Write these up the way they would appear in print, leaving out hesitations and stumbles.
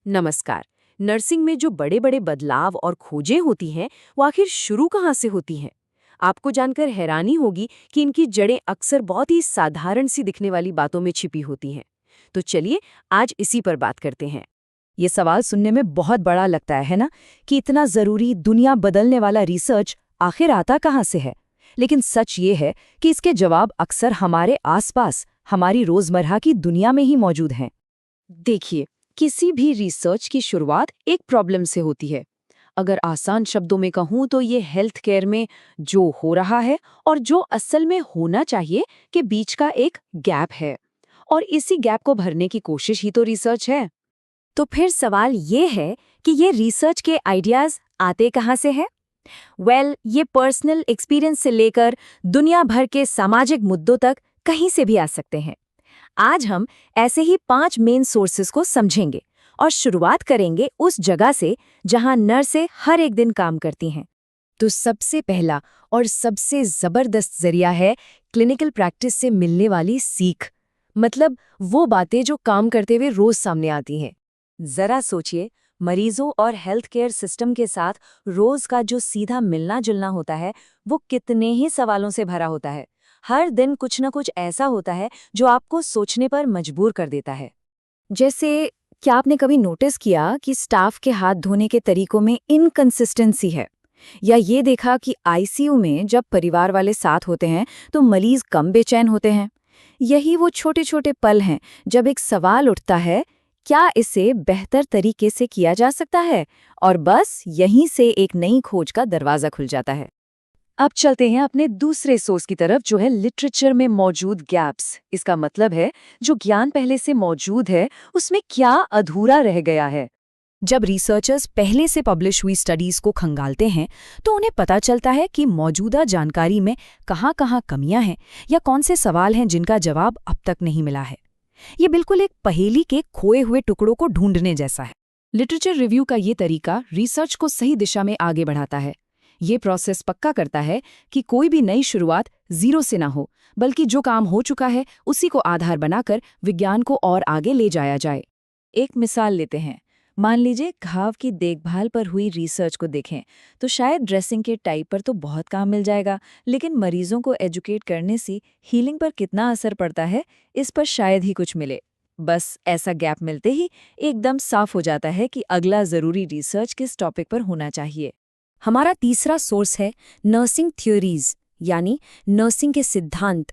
नमस्कार। नर्सिंग में जो बड़े बड़े बदलाव और खोजें होती हैं, वो आखिर शुरू कहाँ से होती हैं? आपको जानकर हैरानी होगी कि इनकी जड़ें अक्सर बहुत ही साधारण सी दिखने वाली बातों में छिपी होती हैं। तो चलिए आज इसी पर बात करते हैं। ये सवाल सुनने में बहुत बड़ा लगता है ना, कि इतना जरूरी दुनिया बदलने वाला रिसर्च आखिर आता कहाँ से है। लेकिन सच ये है कि इसके जवाब अक्सर हमारे आसपास, हमारी रोजमर्रा की दुनिया में ही मौजूद हैं। देखिए, किसी भी रिसर्च की शुरुआत एक प्रॉब्लम से होती है। अगर आसान शब्दों में कहूँ तो ये हेल्थ केयर में जो हो रहा है और जो असल में होना चाहिए के बीच का एक गैप है। और इसी गैप को भरने की कोशिश ही तो रिसर्च है। तो फिर सवाल ये है कि ये रिसर्च के आइडियाज आते कहाँ से हैं? ये पर्सनल एक्सपीरियंस से लेकर दुनिया भर के सामाजिक मुद्दों तक कहीं से भी आ सकते हैं। आज हम ऐसे ही 5 मेन सोर्सेस को समझेंगे और शुरुआत करेंगे उस जगह से जहां नर्सें हर एक दिन काम करती हैं। तो सबसे पहला और सबसे जबरदस्त जरिया है क्लिनिकल प्रैक्टिस से मिलने वाली सीख। मतलब वो बातें जो काम करते हुए रोज सामने आती हैं। जरा सोचिए, मरीजों और हेल्थ केयर सिस्टम के साथ रोज का जो सीधा मिलना जुलना होता है, वो कितने ही सवालों से भरा होता है। हर दिन कुछ न कुछ ऐसा होता है जो आपको सोचने पर मजबूर कर देता है। जैसे, क्या आपने कभी नोटिस किया कि स्टाफ के हाथ धोने के तरीकों में इनकंसिस्टेंसी है? या ये देखा कि आईसीयू में जब परिवार वाले साथ होते हैं तो मरीज कम बेचैन होते हैं? यही वो छोटे छोटे पल हैं जब एक सवाल उठता है, क्या इसे बेहतर तरीके से किया जा सकता है? और बस यहीं से एक नई खोज का दरवाजा खुल जाता है। अब चलते हैं अपने दूसरे सोर्स की तरफ, जो है लिटरेचर में मौजूद गैप्स। इसका मतलब है जो ज्ञान पहले से मौजूद है उसमें क्या अधूरा रह गया है। जब रिसर्चर्स पहले से पब्लिश हुई स्टडीज को खंगालते हैं तो उन्हें पता चलता है कि मौजूदा जानकारी में कहाँ-कहाँ कमियां हैं या कौन से सवाल हैं जिनका जवाब अब तक नहीं मिला है। ये बिल्कुल एक पहेली के खोए हुए टुकड़ों को ढूंढने जैसा है। लिटरेचर रिव्यू का ये तरीका रिसर्च को सही दिशा में आगे बढ़ाता है। ये प्रोसेस पक्का करता है कि कोई भी नई शुरुआत जीरो से ना हो, बल्कि जो काम हो चुका है उसी को आधार बनाकर विज्ञान को और आगे ले जाया जाए। एक मिसाल लेते हैं। मान लीजिए घाव की देखभाल पर हुई रिसर्च को देखें तो शायद ड्रेसिंग के टाइप पर तो बहुत काम मिल जाएगा, लेकिन मरीजों को एजुकेट करने से हीलिंग पर कितना असर पड़ता है, इस पर शायद ही कुछ मिले। बस ऐसा गैप मिलते ही एकदम साफ हो जाता है कि अगला जरूरी रिसर्च किस टॉपिक पर होना चाहिए। हमारा तीसरा सोर्स है नर्सिंग थ्योरीज, यानी नर्सिंग के सिद्धांत।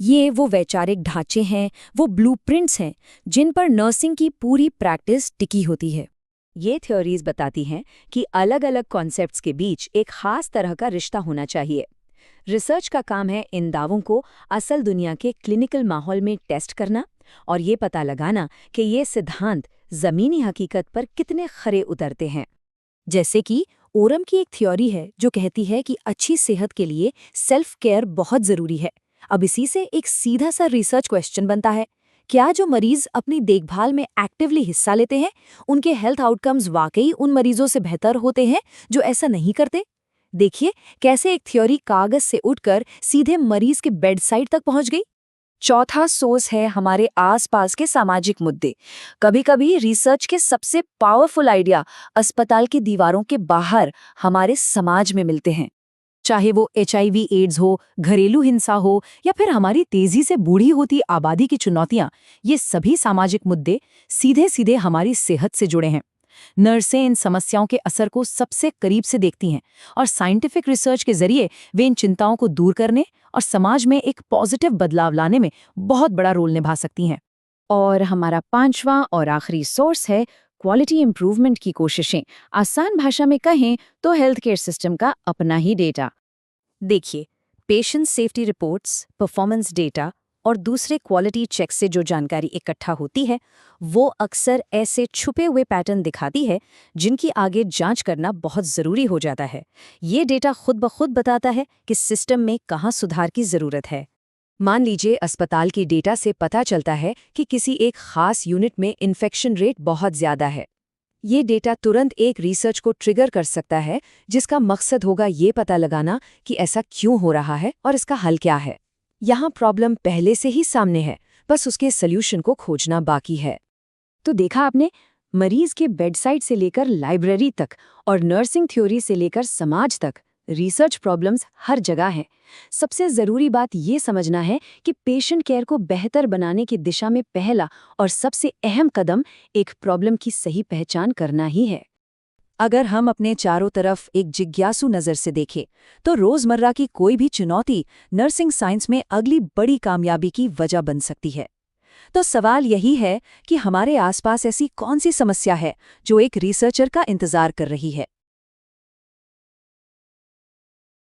ये वो वैचारिक ढांचे हैं, वो ब्लूप्रिंट्स हैं जिन पर नर्सिंग की पूरी प्रैक्टिस टिकी होती है। ये थ्योरीज बताती हैं कि अलग-अलग कॉन्सेप्ट्स के बीच एक खास तरह का रिश्ता होना चाहिए। रिसर्च का काम है इन दावों को असल दुनिया के क्लिनिकल माहौल में टेस्ट करना और ये पता लगाना कि ये सिद्धांत जमीनी हकीकत पर कितने खरे उतरते हैं। जैसे कि ओरम की एक थ्योरी है जो कहती है कि अच्छी सेहत के लिए सेल्फ केयर बहुत जरूरी है। अब इसी से एक सीधा सा रिसर्च क्वेश्चन बनता है, क्या जो मरीज अपनी देखभाल में एक्टिवली हिस्सा लेते हैं उनके हेल्थ आउटकम्स वाकई उन मरीजों से बेहतर होते हैं जो ऐसा नहीं करते? देखिए कैसे एक थ्योरी कागज से उठकर सीधे मरीज के बेड साइड तक पहुंच गई। चौथा सोर्स है हमारे आसपास के सामाजिक मुद्दे। कभी-कभी रिसर्च के सबसे पावरफुल आइडिया अस्पताल की दीवारों के बाहर हमारे समाज में मिलते हैं। चाहे वो HIV एड्स हो, घरेलू हिंसा हो या फिर हमारी तेजी से बूढ़ी होती आबादी की चुनौतियां, ये सभी सामाजिक मुद्दे सीधे सीधे हमारी सेहत से जुड़े हैं। नर्सें इन समस्याओं के असर को सबसे करीब से देखती हैं और साइंटिफिक रिसर्च के जरिए वे इन चिंताओं को दूर करने और समाज में एक पॉजिटिव बदलाव लाने में बहुत बड़ा रोल निभा सकती हैं। और हमारा पांचवां और आखिरी सोर्स है क्वालिटी इंप्रूवमेंट की कोशिशें। आसान भाषा में कहें तो हेल्थ केयर सिस्टम का अपना ही डेटा। देखिए, patient safety reports, performance data और दूसरे क्वालिटी चेक से जो जानकारी इकट्ठा होती है, वो अक्सर ऐसे छुपे हुए पैटर्न दिखाती है जिनकी आगे जांच करना बहुत ज़रूरी हो जाता है। ये डेटा खुद ब खुद बताता है कि सिस्टम में कहाँ सुधार की ज़रूरत है। मान लीजिए अस्पताल की डेटा से पता चलता है कि किसी एक खास यूनिट में इन्फेक्शन रेट बहुत ज़्यादा है। ये डेटा तुरंत एक रिसर्च को ट्रिगर कर सकता है जिसका मकसद होगा ये पता लगाना कि ऐसा क्यों हो रहा है और इसका हल क्या है। यहाँ प्रॉब्लम पहले से ही सामने है, बस उसके सल्यूशन को खोजना बाकी है। तो देखा आपने, मरीज के बेडसाइड से लेकर लाइब्रेरी तक और नर्सिंग थ्योरी से लेकर समाज तक रिसर्च प्रॉब्लम्स हर जगह हैं। सबसे ज़रूरी बात ये समझना है कि पेशेंट केयर को बेहतर बनाने की दिशा में पहला और सबसे अहम कदम एक प्रॉब्लम की सही पहचान करना ही है। अगर हम अपने चारों तरफ एक जिज्ञासु नज़र से देखें तो रोज़मर्रा की कोई भी चुनौती नर्सिंग साइंस में अगली बड़ी कामयाबी की वजह बन सकती है। तो सवाल यही है कि हमारे आसपास ऐसी कौन सी समस्या है जो एक रिसर्चर का इंतज़ार कर रही है।